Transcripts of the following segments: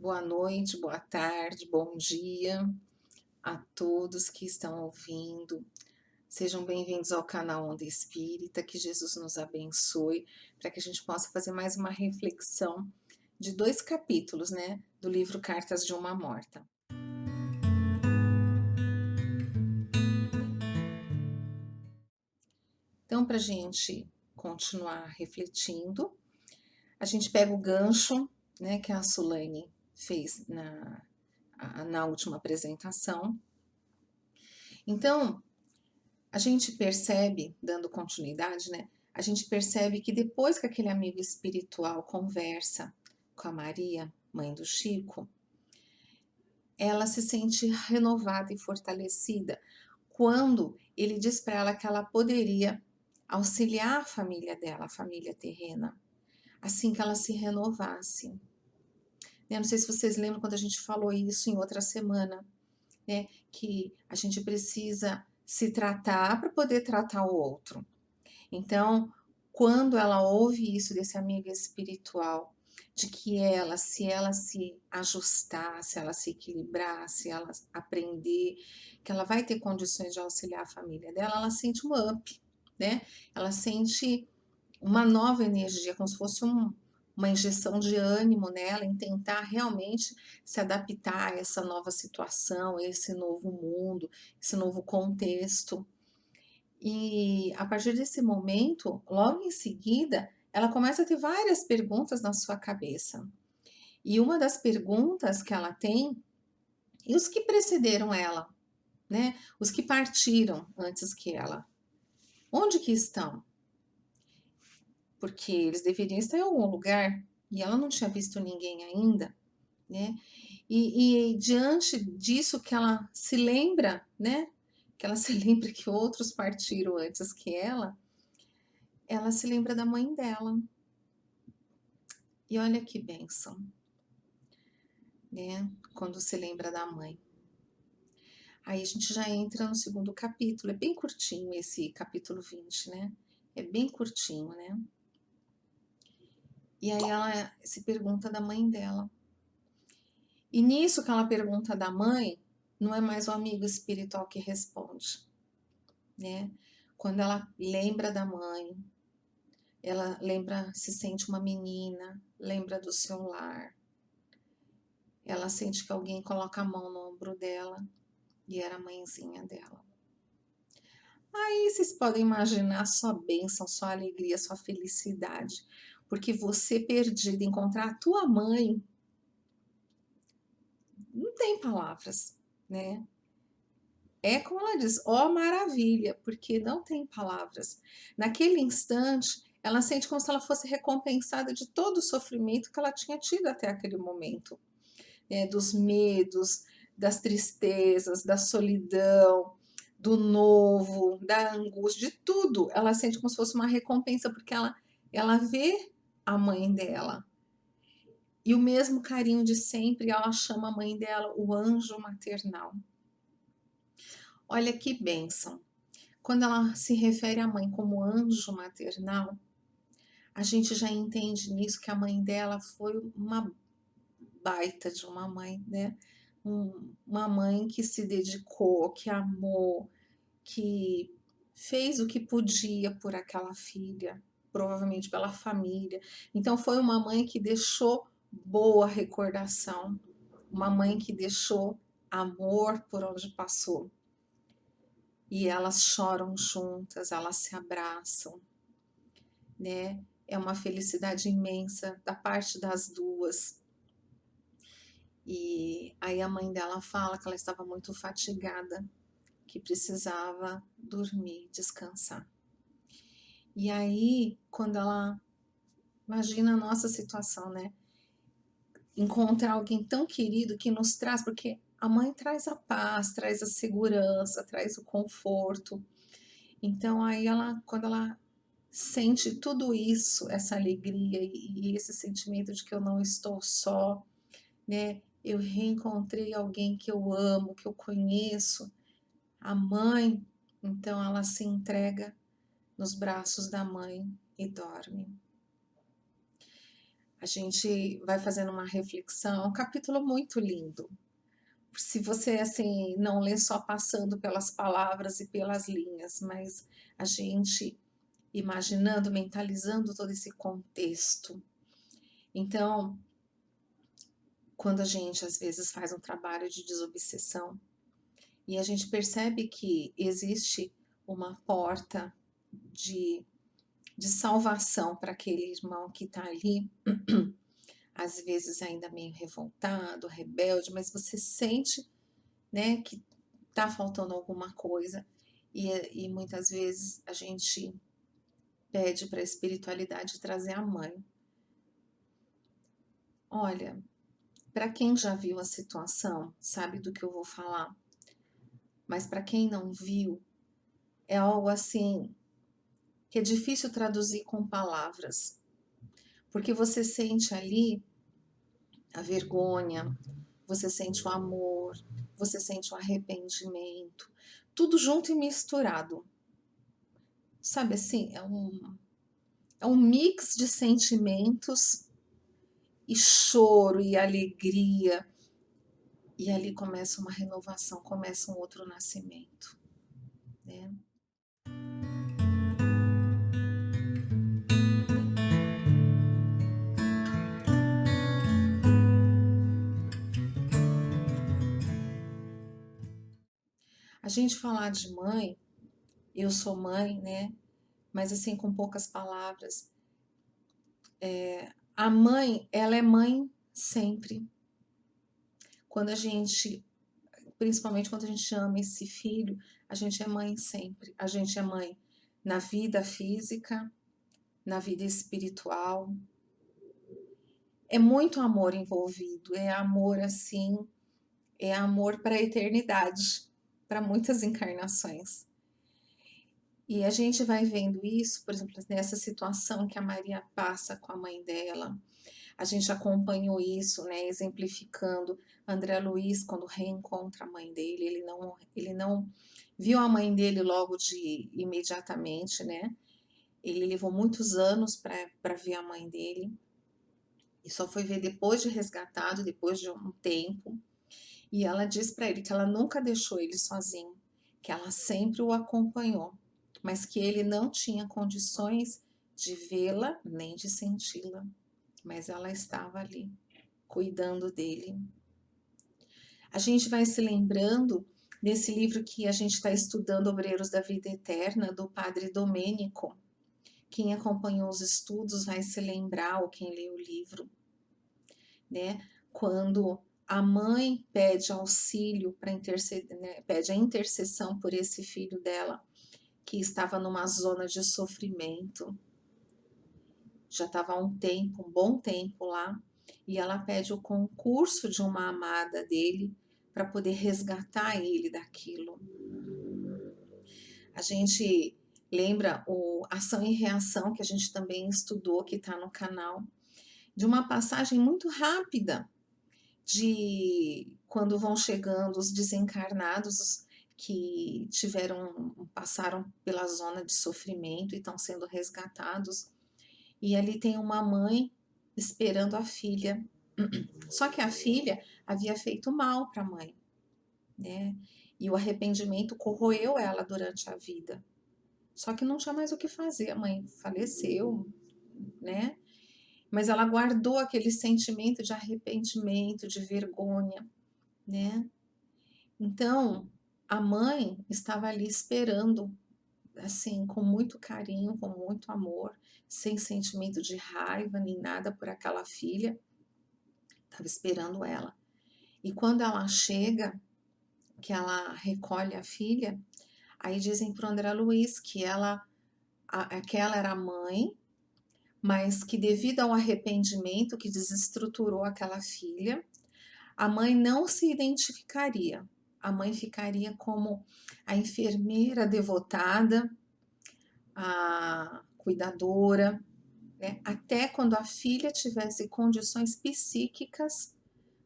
Boa noite, boa tarde, bom dia a todos que estão ouvindo. Sejam bem-vindos ao canal Onda Espírita, que Jesus nos abençoe, para que a gente possa fazer mais uma reflexão de 2 capítulos, né, do livro Cartas de uma Morta. Então, para a gente continuar refletindo, a gente pega o gancho, né, que a Sulaine fez na última apresentação. Então, a gente percebe, dando continuidade, né? A gente percebe que depois que aquele amigo espiritual conversa com a Maria, mãe do Chico, ela se sente renovada e fortalecida quando ele diz para ela que ela poderia auxiliar a família dela, a família terrena, assim que ela se renovasse. Eu não sei se vocês lembram quando a gente falou isso em outra semana, né? Que a gente precisa se tratar para poder tratar o outro. Então, quando ela ouve isso desse amigo espiritual, de que ela, se ela se ajustar, se ela se equilibrar, se ela aprender, que ela vai ter condições de auxiliar a família dela, ela sente um up, né? Ela sente uma nova energia, como se fosse uma injeção de ânimo nela em tentar realmente se adaptar a essa nova situação, a esse novo mundo, esse novo contexto. E a partir desse momento, logo em seguida, ela começa a ter várias perguntas na sua cabeça. E uma das perguntas que ela tem, e os que precederam ela, né? Os que partiram antes que ela, onde que estão? Porque eles deveriam estar em algum lugar e ela não tinha visto ninguém ainda, né? E diante disso que ela se lembra, né? Que ela se lembra que outros partiram antes que ela se lembra da mãe dela. E olha que bênção, né? Quando se lembra da mãe. Aí a gente já entra no segundo capítulo. É bem curtinho esse capítulo 20, né? É bem curtinho, né? E aí ela se pergunta da mãe dela. E nisso que ela pergunta da mãe, não é mais o amigo espiritual que responde, né? Quando ela lembra da mãe, ela lembra, se sente uma menina, lembra do seu lar. Ela sente que alguém coloca a mão no ombro dela e era a mãezinha dela. Aí vocês podem imaginar sua bênção, sua alegria, sua felicidade, porque você perdida, encontrar a tua mãe, não tem palavras, né? É como ela diz, ó maravilha, porque não tem palavras. Naquele instante, ela sente como se ela fosse recompensada de todo o sofrimento que ela tinha tido até aquele momento, né? Dos medos, das tristezas, da solidão, do novo, da angústia, de tudo. Ela sente como se fosse uma recompensa, porque ela vê a mãe dela. E o mesmo carinho de sempre, ela chama a mãe dela o anjo maternal. Olha que bênção. Quando ela se refere à mãe como anjo maternal, a gente já entende nisso que a mãe dela foi uma baita de uma mãe, né? Uma mãe que se dedicou, que amou, que fez o que podia por aquela filha, provavelmente pela família. Então foi uma mãe que deixou boa recordação, uma mãe que deixou amor por onde passou. E elas choram juntas, elas se abraçam, né? É uma felicidade imensa da parte das duas. E aí a mãe dela fala que ela estava muito fatigada, que precisava dormir, descansar. E aí, quando ela imagina a nossa situação, né? Encontrar alguém tão querido que nos traz, porque a mãe traz a paz, traz a segurança, traz o conforto. Então aí ela, quando ela sente tudo isso, essa alegria e esse sentimento de que eu não estou só, né? Eu reencontrei alguém que eu amo, que eu conheço, a mãe, então ela se entrega nos braços da mãe e dorme. a gente vai fazendo uma reflexão, é um capítulo muito lindo. Se você assim não lê só passando pelas palavras e pelas linhas, mas a gente imaginando, mentalizando todo esse contexto. Então, quando a gente às vezes faz um trabalho de desobsessão e a gente percebe que existe uma porta de, de salvação para aquele irmão que está ali, às vezes ainda meio revoltado, rebelde, mas você sente, né, que está faltando alguma coisa e muitas vezes a gente pede para a espiritualidade trazer a mãe. Olha, para quem já viu a situação, sabe do que eu vou falar, mas para quem não viu, é algo assim que é difícil traduzir com palavras, porque você sente ali a vergonha, você sente o amor, você sente o arrependimento, tudo junto e misturado. Sabe assim, é um mix de sentimentos e choro e alegria. E ali começa uma renovação, começa um outro nascimento, né? A gente falar de mãe, eu sou mãe, né? Mas assim, com poucas palavras. A mãe, ela é mãe sempre. Quando a gente, principalmente quando a gente ama esse filho, a gente é mãe sempre. A gente é mãe na vida física, na vida espiritual. É muito amor envolvido, é amor assim, é amor para a eternidade, para muitas encarnações. E a gente vai vendo isso, por exemplo, nessa situação que a Maria passa com a mãe dela. A gente acompanhou isso, né, exemplificando André Luiz quando reencontra a mãe dele. Ele não viu a mãe dele logo de imediatamente, né? Ele levou muitos anos para ver a mãe dele e só foi ver depois de resgatado, depois de um tempo. E ela diz para ele que ela nunca deixou ele sozinho, que ela sempre o acompanhou, mas que ele não tinha condições de vê-la nem de senti-la, mas ela estava ali, cuidando dele. A gente vai se lembrando desse livro que a gente está estudando, Obreiros da Vida Eterna, do Padre Domênico. Quem acompanhou os estudos vai se lembrar, ou quem leu o livro, né? Quando a mãe pede auxílio para interceder, né? Pede a intercessão por esse filho dela, que estava numa zona de sofrimento. Já estava há um tempo, um bom tempo lá, e ela pede o concurso de uma amada dele para poder resgatar ele daquilo. A gente lembra o Ação e Reação, que a gente também estudou, que está no canal, de uma passagem muito rápida de quando vão chegando os desencarnados que passaram pela zona de sofrimento e estão sendo resgatados. E ali tem uma mãe esperando a filha. Só que a filha havia feito mal para a mãe, né? E o arrependimento corroeu ela durante a vida. Só que não tinha mais o que fazer, a mãe faleceu, né? Mas ela guardou aquele sentimento de arrependimento, de vergonha, né? Então, a mãe estava ali esperando, assim, com muito carinho, com muito amor, sem sentimento de raiva nem nada por aquela filha, estava esperando ela. E quando ela chega, que ela recolhe a filha, aí dizem para o André Luiz que aquela era a mãe, mas que devido ao arrependimento que desestruturou aquela filha, a mãe não se identificaria. A mãe ficaria como a enfermeira devotada, a cuidadora, né? Até quando a filha tivesse condições psíquicas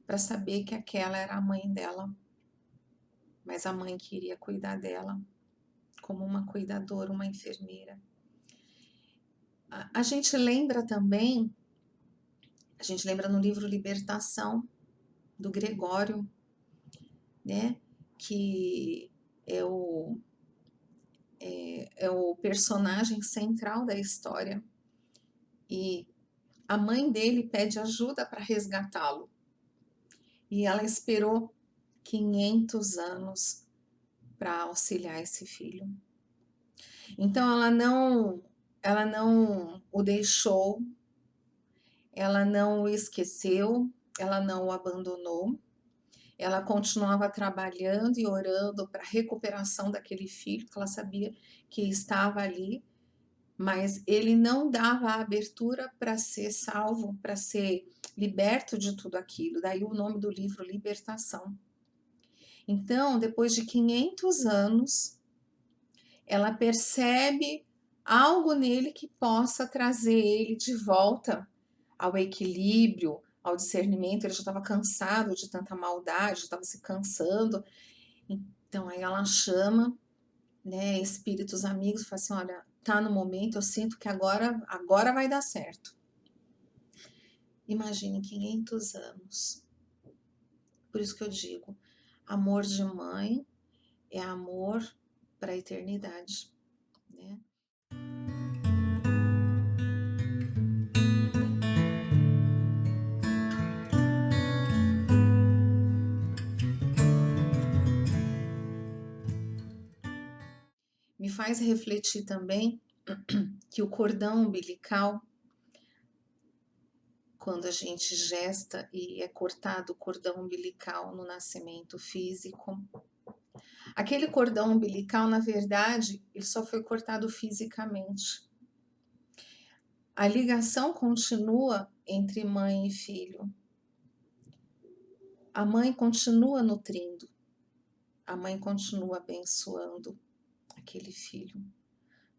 para saber que aquela era a mãe dela. Mas a mãe queria cuidar dela como uma cuidadora, uma enfermeira. A gente lembra também A gente lembra no livro Libertação, do Gregório, né? Que é o personagem central da história. E a mãe dele pede ajuda para resgatá-lo. E ela esperou 500 anos para auxiliar esse filho. Então ela não o deixou, ela não o esqueceu, ela não o abandonou. Ela continuava trabalhando e orando para a recuperação daquele filho, que ela sabia que estava ali, mas ele não dava a abertura para ser salvo, para ser liberto de tudo aquilo. Daí o nome do livro, Libertação. Então, depois de 500 anos, ela percebe algo nele que possa trazer ele de volta ao equilíbrio, ao discernimento. Ele já estava cansado de tanta maldade, já estava se cansando. Então, aí ela chama, né, espíritos amigos e fala assim: olha, tá no momento, eu sinto que agora vai dar certo. Imagine 500 anos. Por isso que eu digo, amor de mãe é amor para a eternidade, né? Me faz refletir também que o cordão umbilical, quando a gente gesta e é cortado o cordão umbilical no nascimento físico, aquele cordão umbilical, na verdade, ele só foi cortado fisicamente. A ligação continua entre mãe e filho. A mãe continua nutrindo, a mãe continua abençoando aquele filho.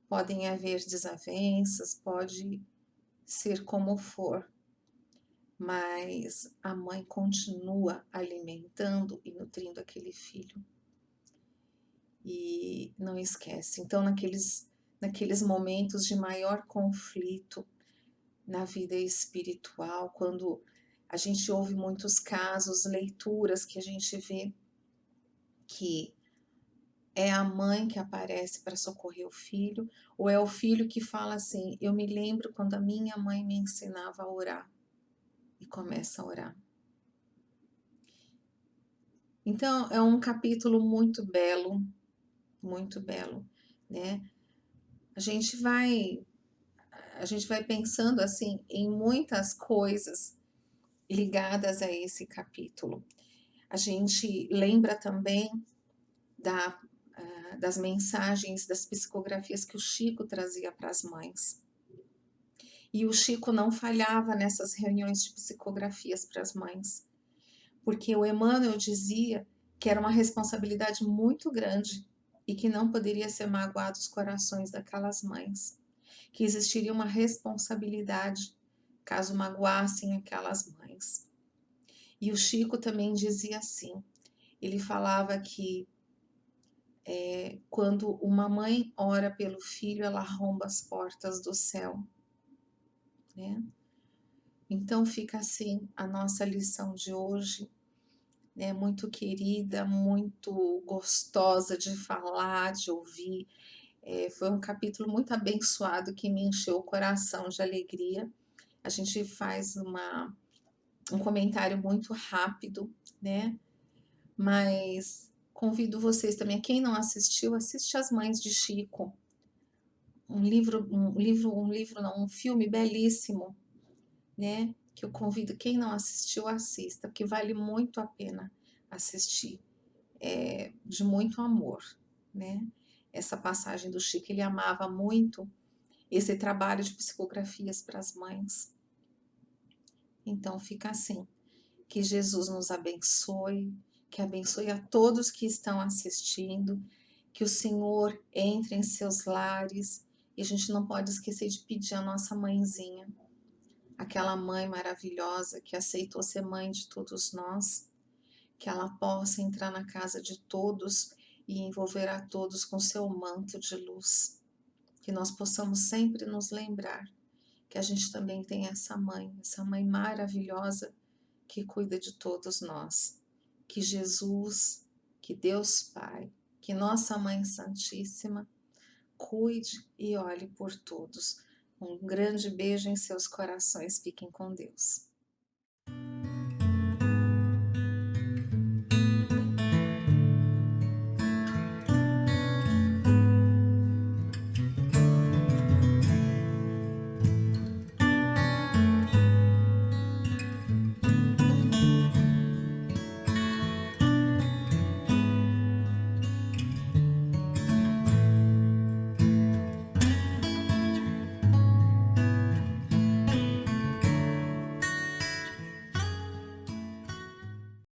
Podem haver desavenças, pode ser como for, mas a mãe continua alimentando e nutrindo aquele filho. E não esquece. Então, naqueles momentos de maior conflito na vida espiritual, quando a gente ouve muitos casos, leituras que a gente vê que é a mãe que aparece para socorrer o filho, ou é o filho que fala assim: eu me lembro quando a minha mãe me ensinava a orar, e começa a orar. Então, é um capítulo muito belo, né? A gente vai pensando assim em muitas coisas ligadas a esse capítulo. A gente lembra também das mensagens, das psicografias que o Chico trazia para as mães. E o Chico não falhava nessas reuniões de psicografias para as mães, porque o Emmanuel dizia que era uma responsabilidade muito grande e que não poderia ser magoado os corações daquelas mães, que existiria uma responsabilidade caso magoassem aquelas mães. E o Chico também dizia assim, ele falava que quando uma mãe ora pelo filho, ela arromba as portas do céu, né? Então fica assim a nossa lição de hoje, né? Muito querida, muito gostosa de falar, de ouvir. Foi um capítulo muito abençoado que me encheu o coração de alegria. A gente faz um comentário muito rápido, né? Mas convido vocês também, quem não assistiu, assiste As Mães de Chico. Um filme belíssimo, né? Que eu convido quem não assistiu, assista, porque vale muito a pena assistir. De muito amor, né? Essa passagem do Chico, ele amava muito esse trabalho de psicografias para as mães. Então fica assim, que Jesus nos abençoe, que abençoe a todos que estão assistindo, que o Senhor entre em seus lares, e a gente não pode esquecer de pedir a nossa mãezinha, aquela mãe maravilhosa que aceitou ser mãe de todos nós, que ela possa entrar na casa de todos e envolver a todos com seu manto de luz, que nós possamos sempre nos lembrar que que a gente também tem essa mãe maravilhosa que cuida de todos nós. Que Jesus, que Deus Pai, que Nossa Mãe Santíssima cuide e olhe por todos. Um grande beijo em seus corações. Fiquem com Deus.